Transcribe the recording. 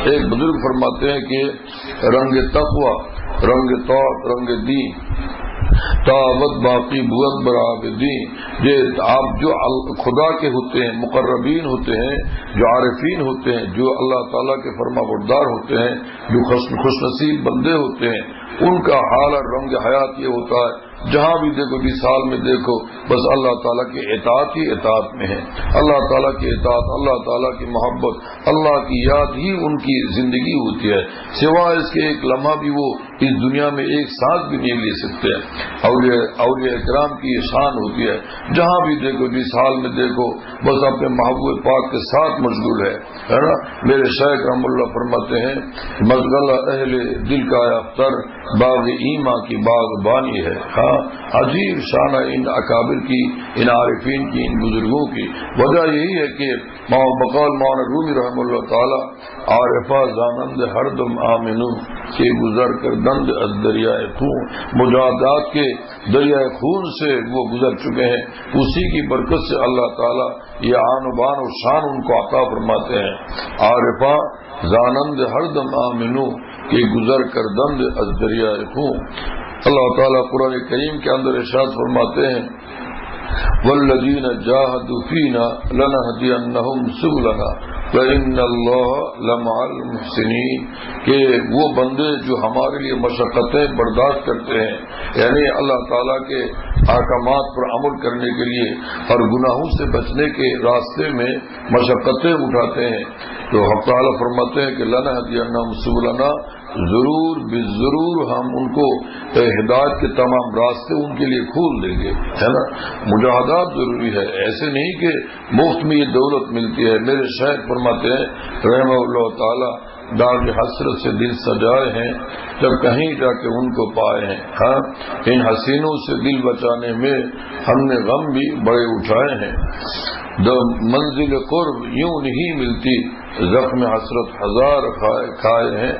ایک بزرگ فرماتے ہیں کہ رنگ تقوی، رنگ طاعت، رنگ دین تابت باقی بود براب دین، یہ آپ جو خدا کے ہوتے ہیں، مقربین ہوتے ہیں، جو عارفین ہوتے ہیں، جو اللہ تعالیٰ کے فرما بردار ہوتے ہیں، جو خوش نصیب بندے ہوتے ہیں، ان کا حال اور رنگ حیات یہ ہوتا ہے جہاں بھی دیکھو، جس حال میں دیکھو، بس اللہ تعالیٰ کی اطاعت ہی اطاعت میں ہے، اللہ تعالیٰ کی اطاعت، اللہ تعالیٰ کی محبت، اللہ کی یاد ہی ان کی زندگی ہوتی ہے، سوائے اس کے ایک لمحہ بھی وہ اس دنیا میں ایک ساتھ بھی نہیں لے سکتے ہیں۔ اولیاء اکرام کی یہ شان ہوتی ہے، جہاں بھی دیکھو، جس حال میں دیکھو، بس اپنے محبوب پاک کے ساتھ مشغول ہے نا۔ میرے شیخ رحم اللہ فرماتے ہیں، مشغلہ اہل دل کا اختر باغ ایما کی باغبانی ہے۔ ہاں، عجیب شان ان اکابر کی، ان عارفین کی، ان بزرگوں کی۔ وجہ یہی ہے کہ بقول مولانا رومی رحم اللہ تعالی، عارفہ زانند ہر دم آمنو کے گزر کر دند از دریائے خون، مجاہدات کے دریائے خون سے وہ گزر چکے ہیں، اسی کی برکت سے اللہ تعالیٰ یہ آن و بان و شان ان کو عطا فرماتے ہیں۔ عارفہ زانند ہر دم آمنو کہ گزر کر دند از دریائے خون۔ اللہ تعالیٰ قرآن کریم کے اندر ارشاد فرماتے ہیں، والذین جاہدوا فینا لنہدینہم سبلنا وإن اللہ لمع المحسنین، کہ وہ بندے جو ہمارے لیے مشقتیں برداشت کرتے ہیں، یعنی اللہ تعالیٰ کے احکامات پر عمل کرنے کے لیے اور گناہوں سے بچنے کے راستے میں مشقتیں اٹھاتے ہیں، تو حق تعالیٰ فرماتے ہیں کہ لنہدینہم سبلنا، ضرور بالضرور ہم ان کو ہدایت کے تمام راستے ان کے لیے کھول دیں گے، ہے نا۔ مجاہدات ضروری ہے، ایسے نہیں کہ مفت میں یہ دولت ملتی ہے۔ میرے شیخ فرماتے ہیں رحمہ اللہ تعالی، داغ حسرت سے دل سجائے ہیں جب کہیں جا کے ان کو پائے ہیں۔ ہاں، ان حسینوں سے دل بچانے میں ہم نے غم بھی بڑے اٹھائے ہیں، منزل قرب یوں نہیں ملتی، زخم حسرت ہزار کھائے ہیں۔